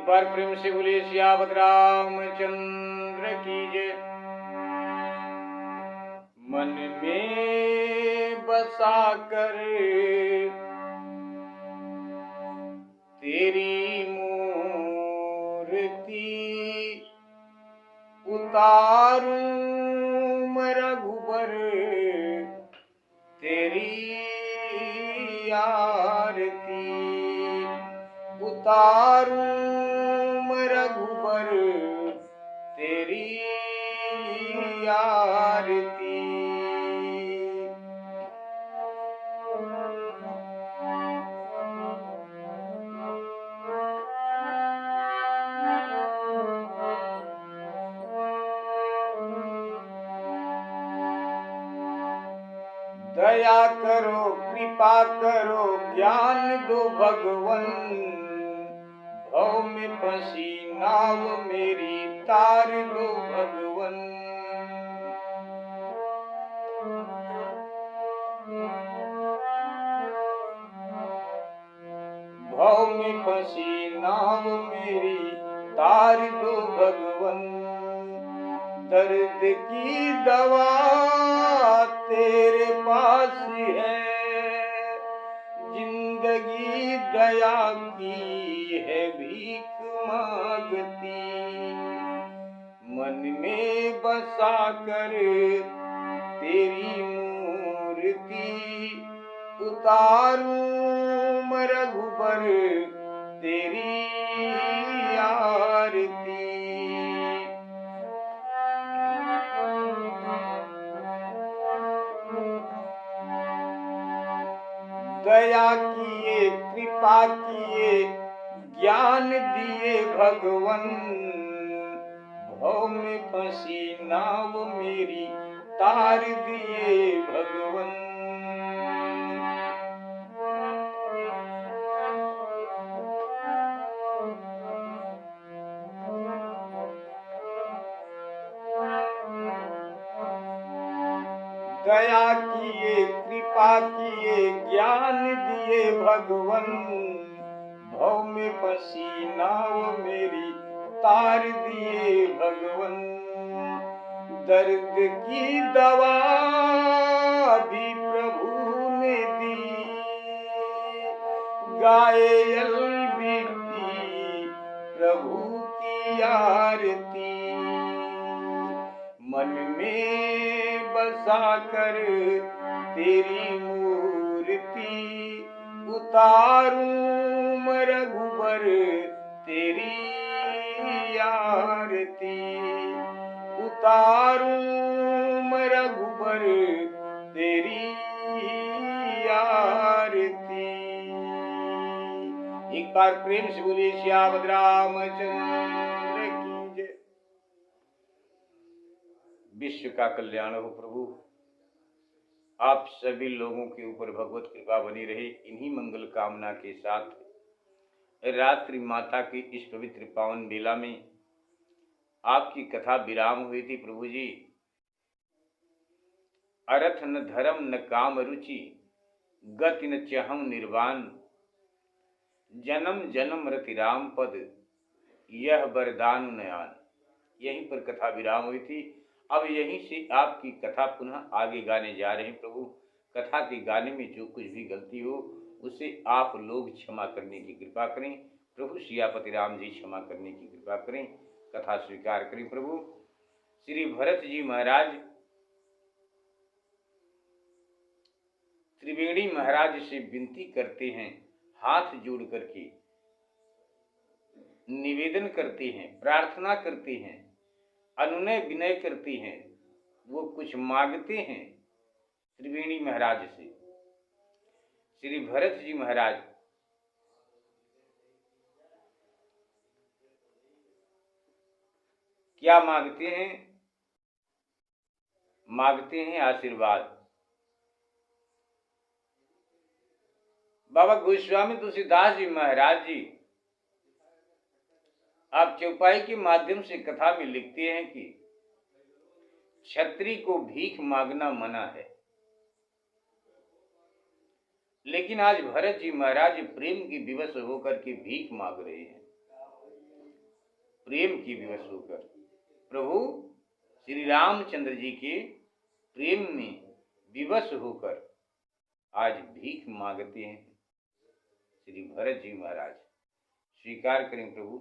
बार प्रेम से बोले सियावत रामचंद्र की जय। मन में बसा कर तेरी मूर्ति उतारूं मैं रघुबर तेरी आरती उतारूं मैं रघुबर तेरी आरती। दया करो कृपा करो ज्ञान दो भगवन भव में फंसी नाव मेरी तार दो भगवन। भव में फंसी नाव मेरी तार दो भगवन। दर्द की दवा तेरे पास है जिंदगी दया की है भीख मांगती। मन में बसा कर तेरी मूर्ति उतारूं मैं रघुबर तेरी आरती। दया किए कृपा किए ज्ञान दिए भगवन भव में फंसी नाव मेरी तार दिए भगवन। दया किए कृपा किए ज्ञान दिए भगवन भव में फंसी नाव मेरी तार दिए भगवन। दर्द की दवा भी प्रभु ने दी गाए अलविदी प्रभु की आरती। मन में बसा कर तेरी मूर्ति उतारूं मैं रघुबर तेरी आरती उतारूं मैं रघुबर तेरी आरती। एक बार प्रेम से बोलिए सियावत रामचंद्र की जय। विश्व का कल्याण हो प्रभु। आप सभी लोगों के ऊपर भगवत कृपा बनी रहे। इन्हीं मंगल कामना के साथ रात्रि माता की इस पवित्र पावन बेला में आपकी कथा विराम हुई थी प्रभु जी। अर्थ न धर्म न काम रुचि गति न चहम निर्वाण जन्म जन्म रति राम पद यह वरदान नयान। यहीं पर कथा विराम हुई थी। अब यहीं से आपकी कथा पुनः आगे गाने जा रहे हैं प्रभु। कथा के गाने में जो कुछ भी गलती हो उसे आप लोग क्षमा करने की कृपा करें प्रभु। सियापति राम जी क्षमा करने की कृपा करें। कथा स्वीकार करें प्रभु। श्री भरत जी महाराज त्रिवेणी महाराज से विनती करते हैं, हाथ जोड़ करके निवेदन करते हैं, प्रार्थना करते हैं, अनुनय विनय करते हैं। वो कुछ मांगते हैं त्रिवेणी महाराज से। श्री भरत जी महाराज क्या मांगते हैं? मांगते हैं आशीर्वाद। बाबा गोस्वामी तुलसीदास जी महाराज जी आप चौपाई के माध्यम से कथा में लिखते हैं कि क्षत्रिय को भीख मांगना मना है, लेकिन आज भरत जी महाराज प्रेम की विवश होकर के भीख मांग रहे हैं। प्रेम के विवश होकर, प्रभु श्री रामचंद्र जी के प्रेम में विवश होकर आज भीख मांगते हैं श्री भरत जी महाराज। स्वीकार करें प्रभु।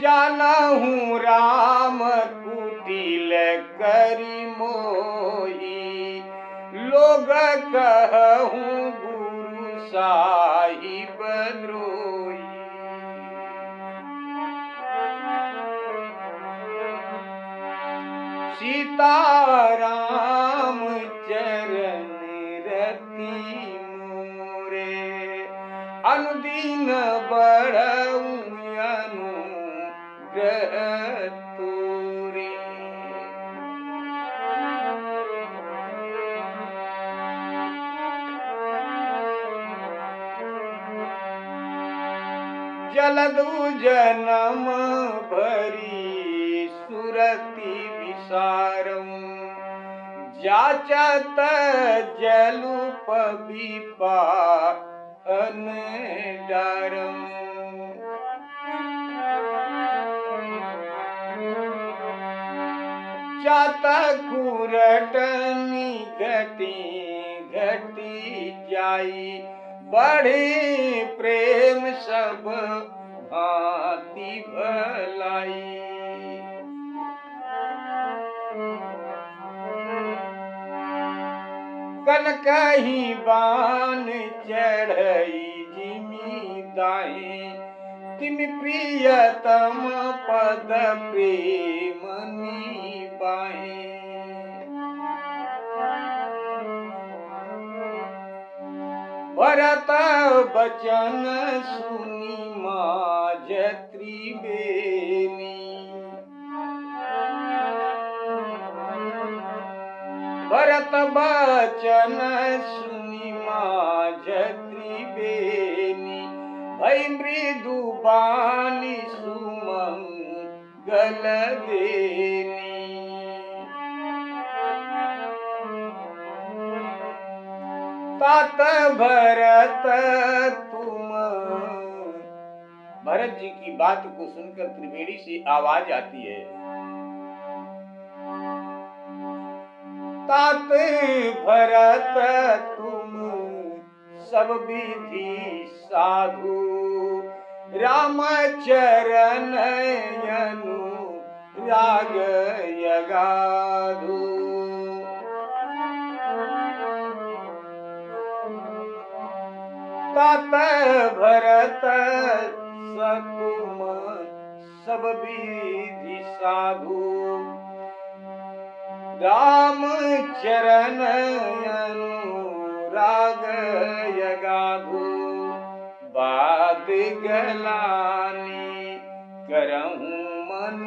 जानहु राम कुटिल करि मोही, लोग कहूँ गुरु साहिब द्रोही। सीताराम चरण रति मोरे, अनुदीन बढ़ऊ अनुग्रह तोरे। जलदु जनम भरी सुरति विसारऊ, जाचत जलुप विपान डारऊ। चातकुरटनी घटी घटी जाई, बढ़े प्रेम सब भांति भलाई। कनकही बान चढ़ई जिमी दाएं, तिम प्रियतम पद प्रेम निबाएं। भरत बचन सुनी माज त्रिवेणी, भरत बचन सुनी माज त्रिवेणी। भई मृदु बानी सुमंगल देनी, तात भरत तुम। भरत जी की बात को सुनकर त्रिवेणी से आवाज आती है, तात भरत तुम सब विधि साधु, राम चरण अनुराग यगाधु। तात भरत तुम सब विधि साधु, राम चरण अनुराग यगाधु। बाद गलानी करहूँ मन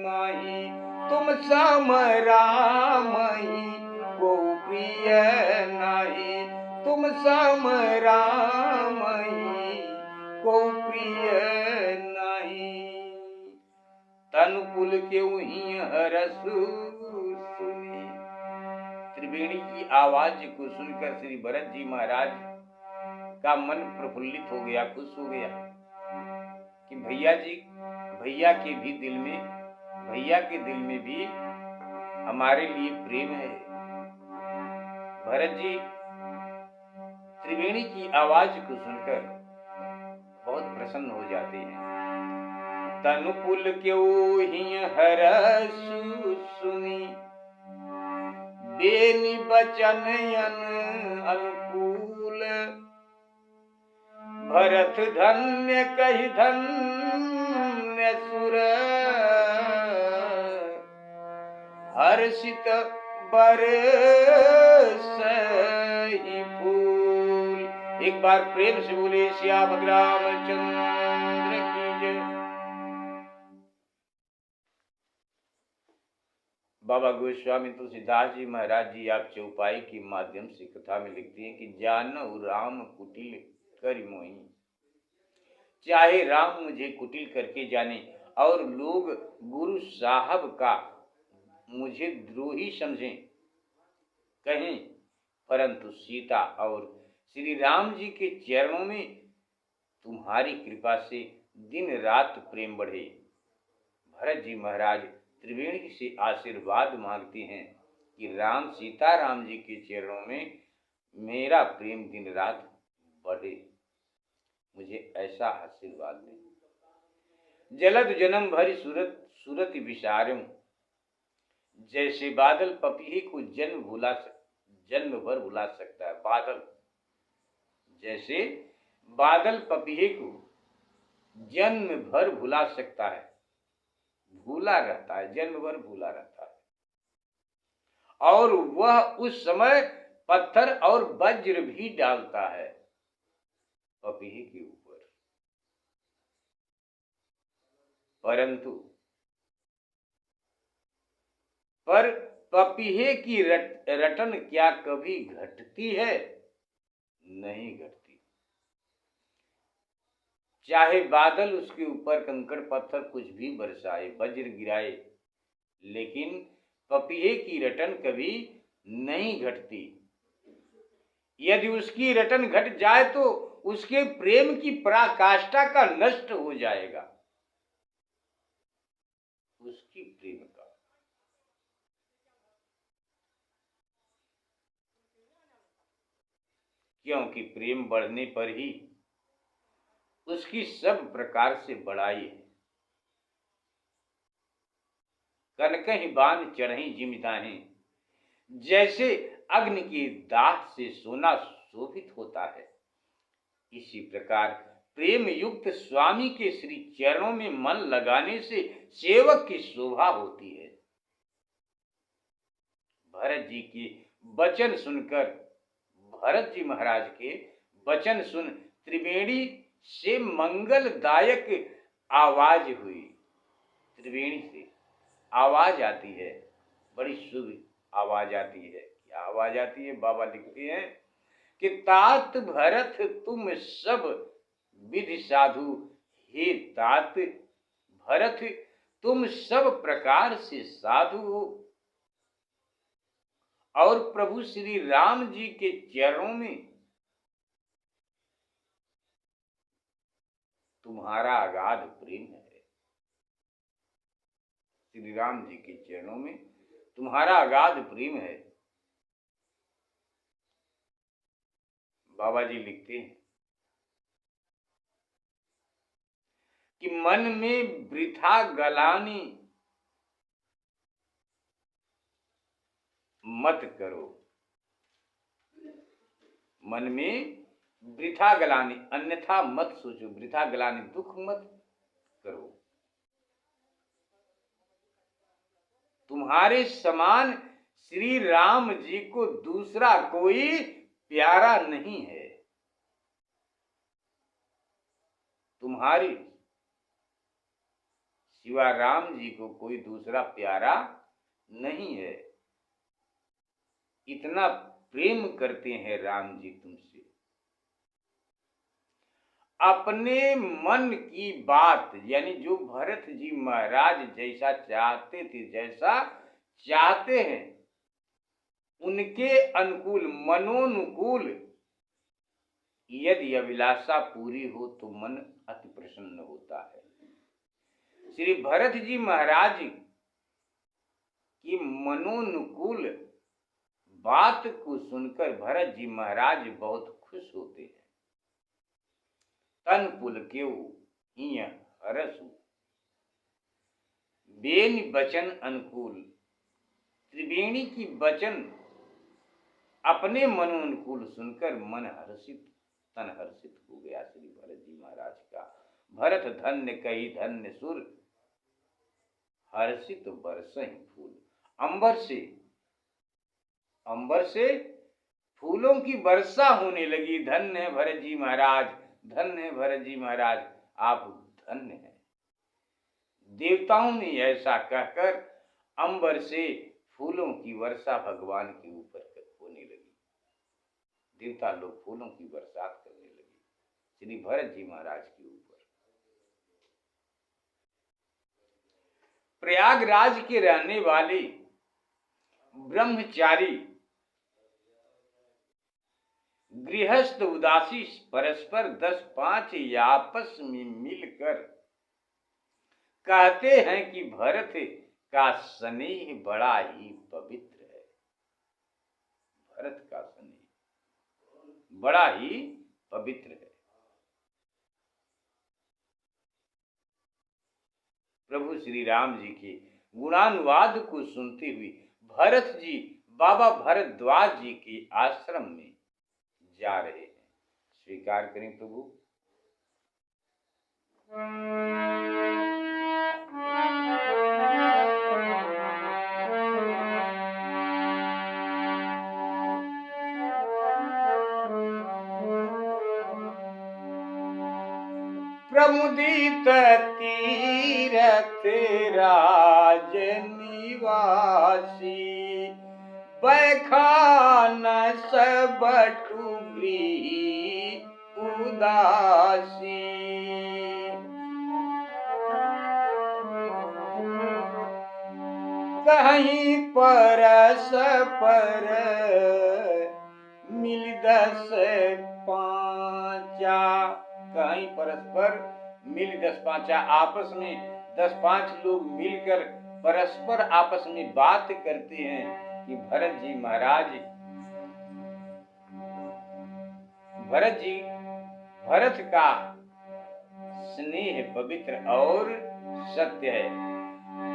माही, तुम सम रामहि को प्रिय नाही। तुम सम रामहि को प्रिय नाही, तनुकुल के वही हरस सुनी। त्रिवेणी की आवाज को सुनकर श्री भरत जी महाराज का मन प्रफुल्लित हो गया, खुश हो गया कि भैया के दिल में भी हमारे लिए प्रेम है। भरत जी त्रिवेणी की आवाज को सुनकर बहुत प्रसन्न हो जाते हैं। तनुकुल क्यों ही हरसु सुनी, बेनी बचन अनुकूल। भरत धन्य कहि धन्य सुर, हर्षित बरसहि फूल। एक बार प्रेम से बोले श्याम रामचंद्र की जय। बाबा गोस्वामी तुलसीदास जी महाराज जी आप चौपाई के माध्यम से कथा में लिखते हैं कि जानहु राम कुटिल करि मोहि, चाहे राम मुझे कुटिल करके जाने और लोग गुरु साहब का मुझे द्रोही समझें, कहें परंतु सीता और श्री राम जी के चरणों में तुम्हारी कृपा से दिन रात प्रेम बढ़े। भरत जी महाराज त्रिवेणी से आशीर्वाद मांगते हैं कि राम सीता राम जी के चरणों में मेरा प्रेम दिन रात बढ़े, मुझे ऐसा आशीर्वाद दें। जलद जन्म भरी सूरत सूरत विसारूं, जैसे बादल पपीहे को जन्म भर भुला सकता है। बादल जैसे बादल पपीहे को जन्म भर भुला सकता है, भूला रहता है, जन्म भर भूला रहता है, और वह उस समय पत्थर और वज्र भी डालता है पपीहे के ऊपर, परंतु पर पपीहे की रटन क्या कभी घटती है? नहीं घटती। चाहे बादल उसके ऊपर कंकड़ पत्थर कुछ भी बरसाए, वज्र गिराए, लेकिन पपीहे की रटन कभी नहीं घटती। यदि उसकी रटन घट जाए तो उसके प्रेम की पराकाष्ठा का नष्ट हो जाएगा, उसकी प्रेम का। क्योंकि प्रेम बढ़ने पर ही उसकी सब प्रकार से बढ़ाई है। कनकहि बान चढ़ही जिमिदाहें, जैसे अग्नि की दाह से सोना शोभित होता है, इसी प्रकार प्रेम युक्त स्वामी के श्री चरणों में मन लगाने से सेवक की शोभा होती है। भरत जी के वचन सुनकर, भरत जी महाराज के वचन सुन त्रिवेणी से मंगलदायक आवाज हुई। त्रिवेणी से आवाज आती है, बड़ी शुभ आवाज आती है। क्या आवाज आती है? बाबा लिखते हैं कि तात भरत तुम सब विधि साधु, हे तात भरत तुम सब प्रकार से साधु हो, और प्रभु श्री राम जी के चरणों में तुम्हारा अगाध प्रेम है। श्री राम जी के चरणों में तुम्हारा अगाध प्रेम है। बाबा जी लिखते हैं कि मन में वृथा गलानी मत करो, मन में वृथा गलानी, अन्यथा मत सोचो, वृथा गलानी दुख मत करो। तुम्हारे समान श्री राम जी को दूसरा कोई प्यारा नहीं है। तुम्हारी सिवा राम जी को कोई दूसरा प्यारा नहीं है। इतना प्रेम करते हैं राम जी तुमसे। अपने मन की बात, यानी जो भरत जी महाराज जैसा चाहते थे, जैसा चाहते हैं, उनके अनुकूल, मनोनुकूल यदि अभिलाषा पूरी हो तो मन अति प्रसन्न होता है। श्री भरत जी महाराज की मनोनुकूल बात को सुनकर भरत जी महाराज बहुत खुश होते हैं। तन पुलकेउ हिय हरसु, बेन बचन अनुकूल। त्रिवेणी की वचन अपने मनोनुकूल सुनकर मन हर्षित, तन हर्षित हो गया श्री भरत जी महाराज का। भरत धन्य कही धन्य सुर, हर्षित बरसहि फूल। अंबर से फूलों की वर्षा होने लगी। धन्य है भरत जी महाराज, धन्य है भरत जी महाराज, आप धन्य हैं। देवताओं ने ऐसा कहकर अंबर से फूलों की वर्षा भगवान के ऊपर होने लगी। देवता लोग फूलों की बरसात करने लगे श्री भरत जी महाराज के ऊपर। प्रयागराज के रहने वाले ब्रह्मचारी गृहस्थ उदासी परस्पर 10-5 आपस में मिलकर कहते हैं कि भरत का स्नेह बड़ा ही पवित्र है। भरत का स्नेह बड़ा ही पवित्र है। प्रभु श्री राम जी के गुणानुवाद को सुनते हुए भरत जी बाबा भरद्वाज जी के आश्रम में जा रहे हैं। स्वीकार करें प्रभु। प्रमुदित तीरथ राज निवासी बैखानस बटु गृह उदासी। कहीं परस पर मिल 10-5 कहीं परस्पर मिल 10-5 आपस में 10-5 लोग मिलकर परस्पर आपस में बात करते हैं कि भरत जी महाराज भरत का स्नेह पवित्र और सत्य है।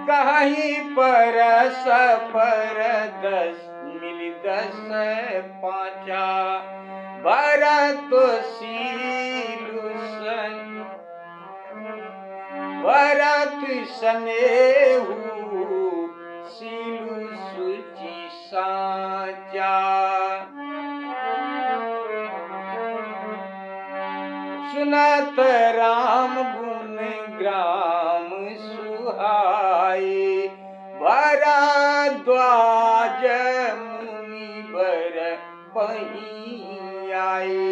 कहीं परस पर 10 मिली 10-5 भरत स्नेहु सीलु सुचि साचा। सुनत राम गुण ग्राम सुहाए भरद्वाज मुनि बर बही आए।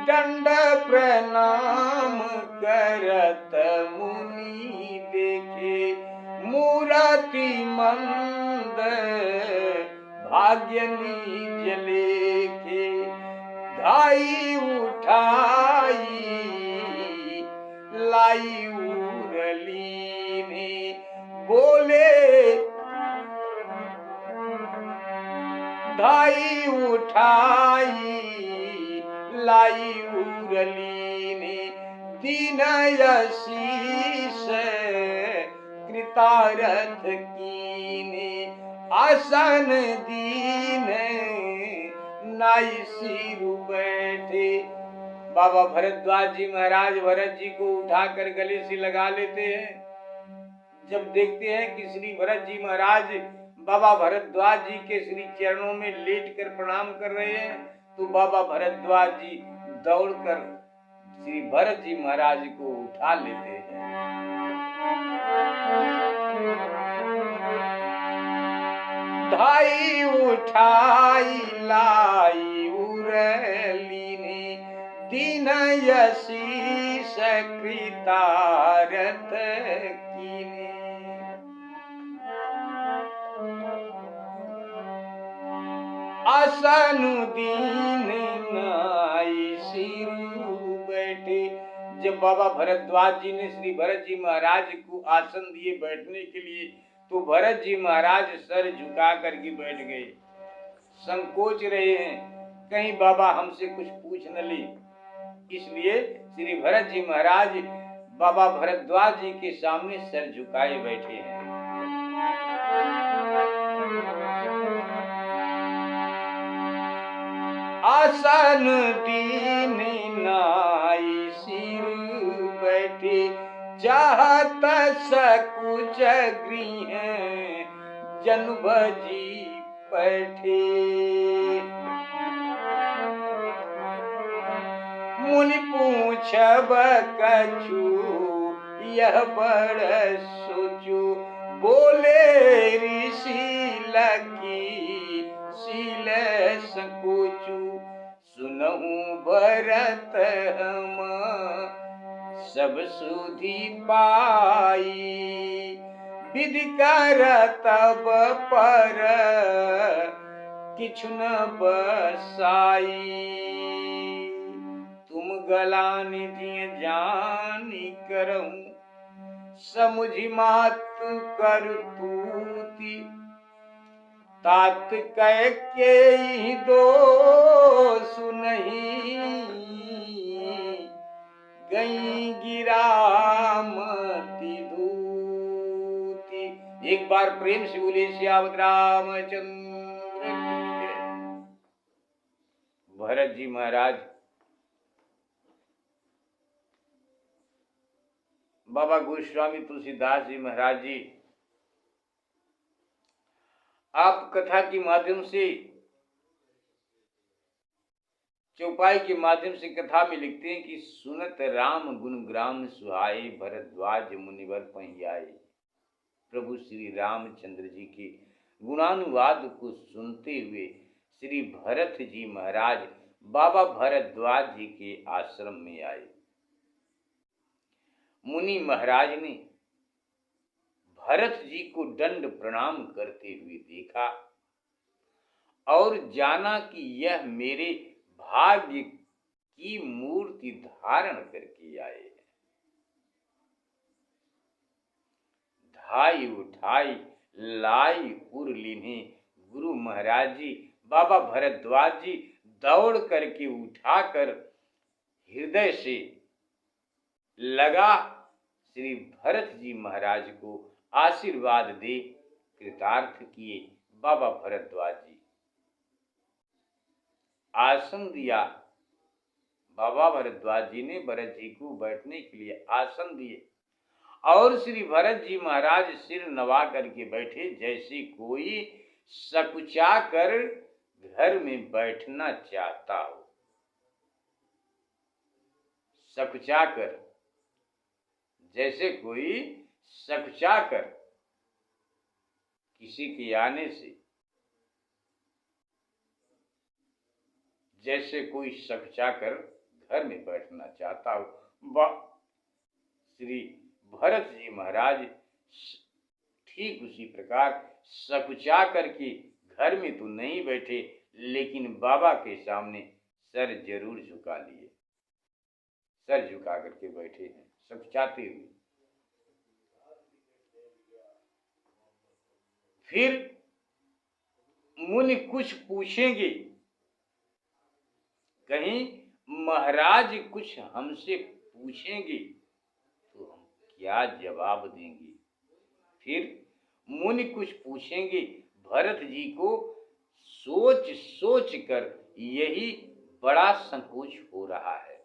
दंड प्रणाम करत मुनि देखे मूरति मंद भाग्य निज लेखे। धाई उठाई लाई उरली ने बोले धाई उठाई लाई उरली ने दीन आशीष कृतारथ कीने। आसन दीन नाई सिरु बैठे। बाबा भरद्वाज जी महाराज भरत जी को उठाकर गले से लगा लेते हैं। जब देखते हैं कि श्री भरत जी महाराज बाबा भरद्वाज जी के श्री चरणों में लेटकर प्रणाम कर रहे हैं तो बाबा भरद्वाज जी दौड़कर श्री भरत जी महाराज को उठा लेते हैं। धाई उठाई लाई उरली ने दीन आशीष कृतारथ कीने। आसन दीन नाई सिरु बैठे। जब बाबा भरद्वाज जी ने श्री भरत जी महाराज को आसन दिए बैठने के लिए तो भरत जी महाराज सर झुका करके बैठ गए। संकोच रहे हैं कहीं बाबा हमसे कुछ पूछ न ले, इसलिए श्री भरत जी महाराज बाबा भरद्वाज जी के सामने सर झुकाए बैठे हैं। आसन दीन नाई सिर बैठे चाहत सकुच गृह जनु भजी बैठे। मुनि पूछब कछु यह बड़ सोचो बोले ऋषि लकी शील संकोचु। सुनहु भरत हम सब सुधि पाई विधि कर तब पर किछु न बसाई, तुम गलान दिए जानी करहूं, समुझी मात करतूती, तात कह के ही दोष नहीं, गई गिरामती धूती। एक बार प्रेम से बोले सियावत रामचंद्र की जय। भरत जी महाराज बाबा गोस्वामी तुलसीदास जी महाराज जी आप कथा के माध्यम से, चौपाई के माध्यम से कथा में लिखते हैं कि सुनत राम गुण ग्राम सुहाए, भरद्वाज मुनिवर पहियाए। प्रभु श्री रामचंद्र जी के गुणानुवाद को सुनते हुए श्री भरत जी महाराज बाबा भरद्वाज जी के आश्रम में आए। मुनि महाराज ने भरत जी को दंड प्रणाम करते हुए देखा और जाना कि यह मेरे भाग्य की मूर्ति धारण करके आए हैं। धाई उठाई लाई उर लीन्हे, गुरु महाराज जी बाबा भरद्वाज जी दौड़ करके उठाकर हृदय से लगा श्री भरत जी महाराज को आशीर्वाद दे कृतार्थ किए। बाबा भरद्वाज जी आसन दिया, बाबा भरद्वाज जी ने भरत जी को बैठने के लिए आसन दिए और श्री भरत जी महाराज सिर नवा करके बैठे, जैसे कोई सकुचा कर घर में बैठना चाहता हो। सकुचा कर, जैसे कोई सकुचा कर किसी के आने से, जैसे कोई सकुचा कर घर में बैठना चाहता हो, श्री भरत जी महाराज ठीक उसी प्रकार सकुचा करके घर में तो नहीं बैठे, लेकिन बाबा के सामने सर जरूर झुका लिए, सर झुका करके बैठे हैं सकुचाते हुए। फिर मुनि कुछ पूछेंगे, कहीं महाराज कुछ हमसे पूछेंगे तो हम क्या जवाब देंगे। फिर मुनि कुछ पूछेंगे, भरत जी को सोच सोच कर यही बड़ा संकोच हो रहा है,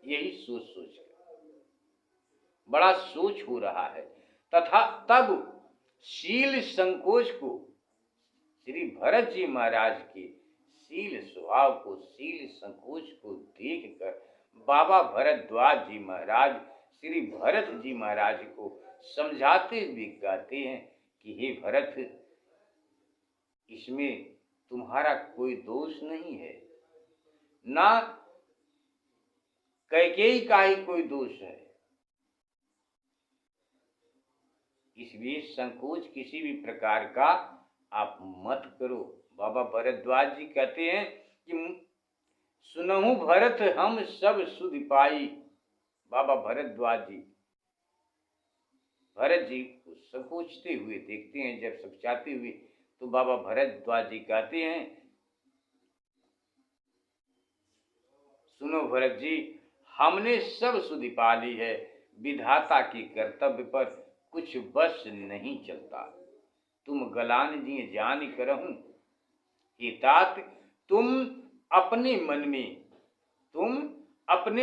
यही सोच सोच कर बड़ा सोच हो रहा है। तथा तब शील संकोच को, श्री भरत जी महाराज के शील स्वभाव को, शील संकोच को देखकर बाबा भरद्वाज जी महाराज श्री भरत जी महाराज को समझाते हुए कहते हैं कि हे भरत, इसमें तुम्हारा कोई दोष नहीं है, ना कैकेयी का ही कोई दोष है, इसलिए संकोच किसी भी प्रकार का आप मत करो। बाबा भरद्वाज जी कहते हैं कि सुनहु भरत हम सब सुधि पाई। बाबा भरद्वाज जी भरत जी को संकोचते हुए देखते हैं, जब सकुचाते हुए, तो बाबा भरद्वाज जी कहते हैं, सुनो भरत जी, हमने सब सुधि पा ली है, विधाता के कर्तव्य पर कुछ बस नहीं चलता। तुम गलान दिए जान करहूं, हे तात, तुम अपने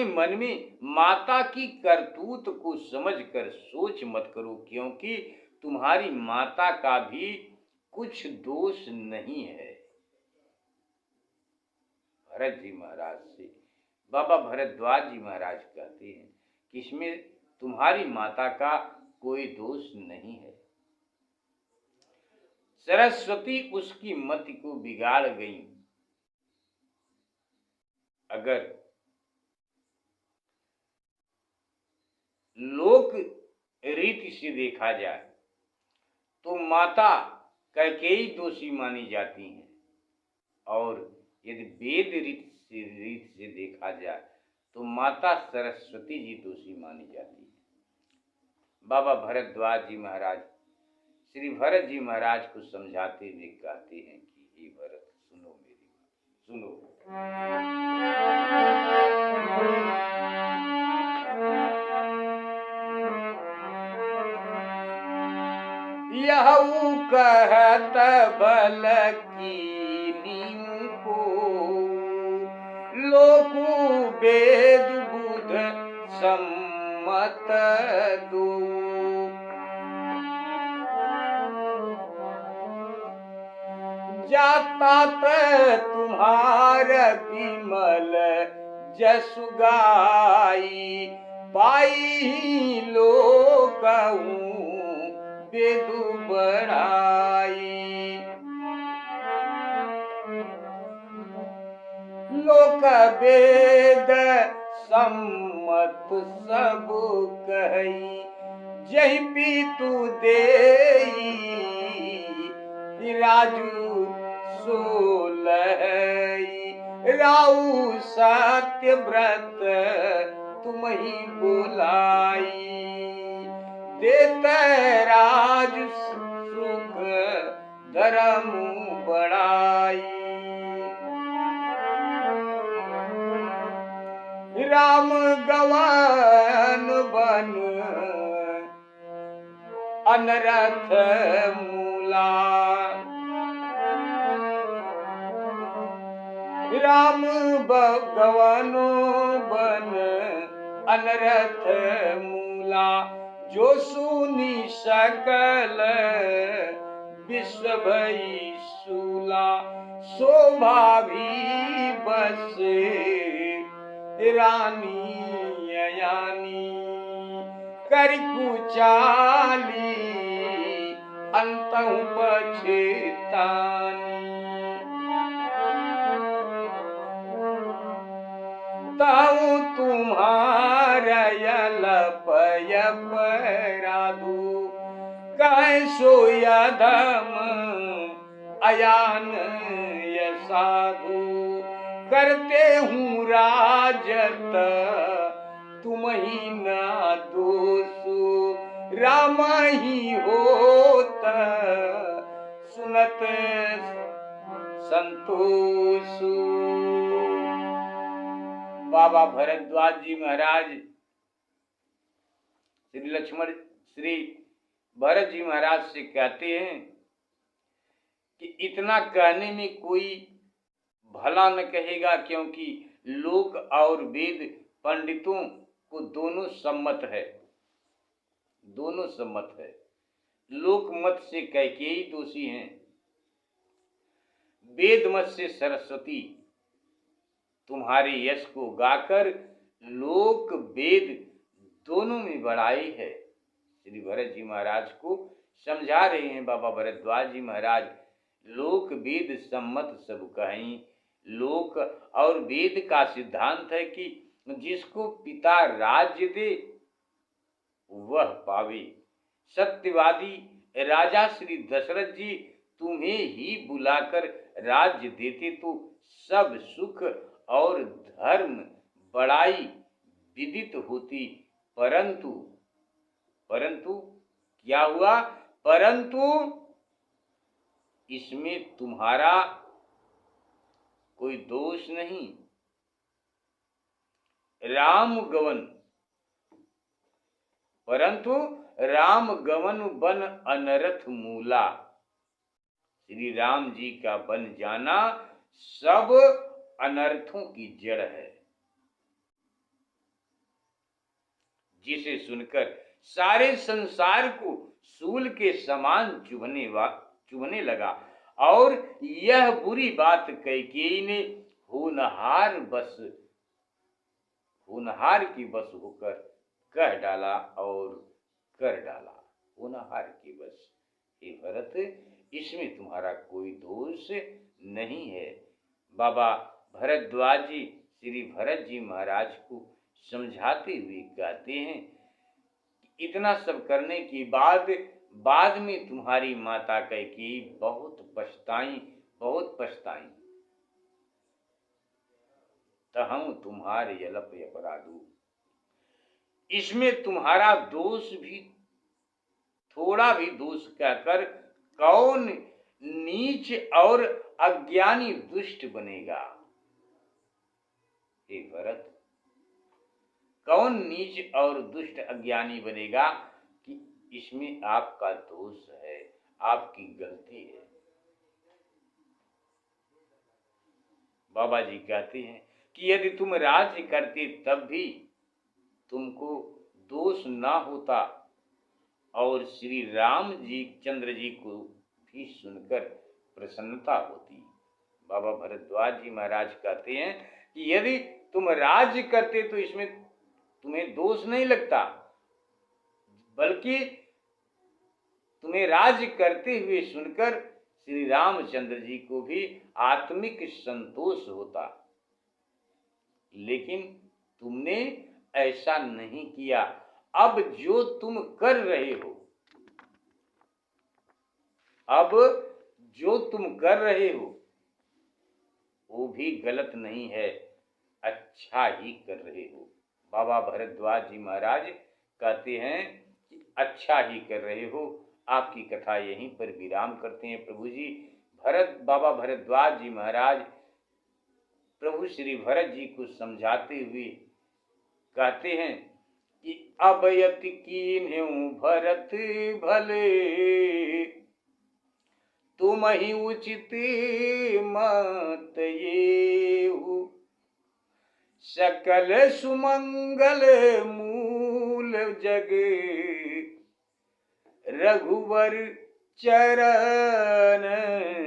मन में माता की करतूत को समझकर सोच मत करो, क्योंकि तुम्हारी माता का भी कुछ दोष नहीं है। भरत जी महाराज से बाबा भरद्वाज जी महाराज कहते हैं कि इसमें तुम्हारी माता का कोई दोष नहीं है। सरस्वती उसकी मति को बिगाड़ गई। अगर लोक रीति से देखा जाए तो माता कैकेयी दोषी मानी जाती हैं, और यदि रीत से देखा जाए तो माता सरस्वती जी दोषी मानी जाती है। बाबा भरद्वाज जी महाराज श्री भरत जी महाराज को समझाते हुए कहते हैं कि हे भरत, सुनो मेरी बात, सुनो। यहू कहत बल कीनी को, लोकु वेद बुध सम्मत दो। जाता तुम्हार विमल जसु गाई, पाई लोकहु वेदु बढ़ाई। लोक वेद सम्मत सब कही, जहि पीतु देई राजू सोलहई। राउ सत्य व्रत तुम ही बोलाई, देत राज सुख धर्म बढ़ाई। राम गवन बन अनरथ मूला, राम गवनो बन अनरथ मूला। जो सुनी सकल विश्व भई सूला, शोभा भी बस रानी अयानी। कर कुचाली अंतहु पछतानी, ताऊ तुम्हारा यलपय पराधु। कह सो यधम अयान साधु, करते हूँ राजत तुम ही न दोषु। राम ही होत सुनत संतोषु। बाबा भरद्वाज जी महाराज श्री भरत जी महाराज से कहते हैं कि इतना कहने में कोई भला न कहेगा, क्योंकि लोक और वेद पंडितों को दोनों सम्मत है, दोनों सम्मत है। लोक मत से कैकेयी दोषी हैं, वेद मत से सरस्वती तुम्हारे यश को गाकर लोक वेद दोनों में बढ़ाई है। श्री भरत जी महाराज को समझा रहे हैं बाबा भरद्वाज जी महाराज। लोक वेद सम्मत सब कहीं। लोक और वेद का सिद्धांत है कि जिसको पिता राज्य दे वह पावे। सत्यवादी राजा श्री दशरथ जी तुम्हें ही बुलाकर राज्य देते तो सब सुख और धर्म बड़ाई विदित होती, परंतु क्या हुआ? परंतु इसमें तुम्हारा कोई दोष नहीं। राम गवन, परंतु राम गवन बन अनरथ मूला। श्री राम जी का बन जाना सब अनर्थों की जड़ है, जिसे सुनकर सारे संसार को सूल के समान चुभने लगा। और यह बुरी बात कैकेयी ने होनहार की बस होकर कह डाला और कर डाला। होनहार की बस। हे भरत, इसमें तुम्हारा कोई दोष नहीं है। बाबा भरद्वाज जी श्री भरत जी महाराज को समझाते हुए कहते हैं, इतना सब करने के बाद बाद में तुम्हारी माता कैकेयी बहुत पछताई। तहु तुम्हारे यलप अपराधु। इसमें तुम्हारा दोष भी, थोड़ा भी दोष कहकर कौन नीच और अज्ञानी दुष्ट बनेगा? हे भरत, कौन नीच और दुष्ट अज्ञानी बनेगा कि इसमें आपका दोष है, आपकी गलती है। बाबा जी कहते हैं कि यदि तुम राज्य करते तब भी तुमको दोष ना होता और श्री राम जी चंद्र जी को भी सुनकर प्रसन्नता होती। बाबा भरद्वाज जी महाराज कहते हैं कि यदि तुम राज्य करते तो इसमें तुम्हें दोष नहीं लगता, बल्कि तुम्हें राज्य करते हुए सुनकर श्री रामचंद्र जी को भी आत्मिक संतोष होता। लेकिन तुमने ऐसा नहीं किया। अब जो तुम कर रहे हो, वो भी गलत नहीं है, अच्छा ही कर रहे हो। बाबा भरद्वाज जी महाराज कहते हैं कि अच्छा ही कर रहे हो। आपकी कथा यहीं पर विराम करते हैं प्रभु जी। बाबा भरद्वाज जी महाराज प्रभु श्री भरत जी को समझाते हुए कहते हैं कि अब यति कीन्हु भरत भले, तुम ही उचित मत येहु, सकल सुमंगल मूल जग, रघुवर चरण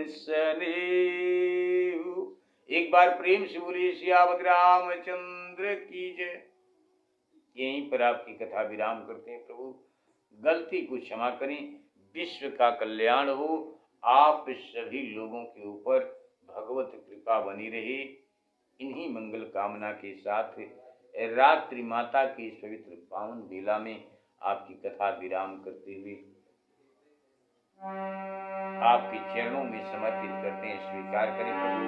सनेहु। एक बार प्रेम से बोलिए सियावत रामचंद्र की जय। यहीं पर आपकी कथा विराम करते हैं प्रभु। गलती को क्षमा करें, विश्व का कल्याण हो, आप सभी लोगों के ऊपर भगवत कृपा बनी रहे। इन्हीं मंगल कामना के साथ रात्रि माता की इस पवित्र पावन बेला में आपकी कथा विराम करते हुए आपके चरणों में समर्पित करते हैं। स्वीकार करें प्रभु।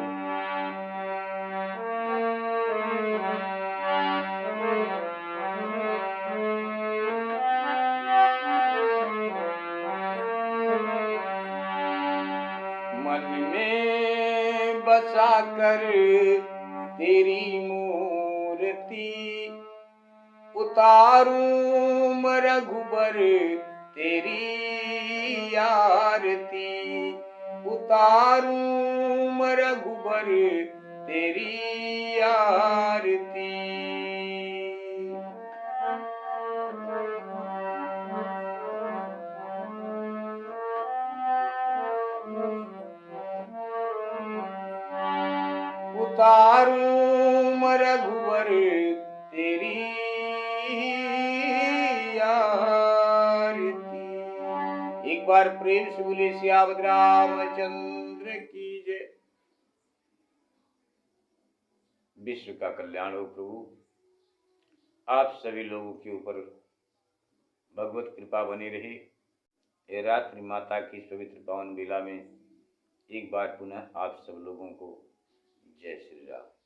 मन में बसा कर तेरी मूर्ति, उतारूं रघुबर तेरी आरती, उतारूं रघुबर तेरी आरती। उतारूं रघुबर तेरी आरती। एक बार प्रेम से बोले सियावत रामचंद्र की जय। विश्व का कल्याण हो प्रभु। आप सभी लोगों के ऊपर भगवत कृपा बनी रही। ये रात्रि माता की इस पवित्र पावन बेला में एक बार पुनः आप सब लोगों को जय श्री राम।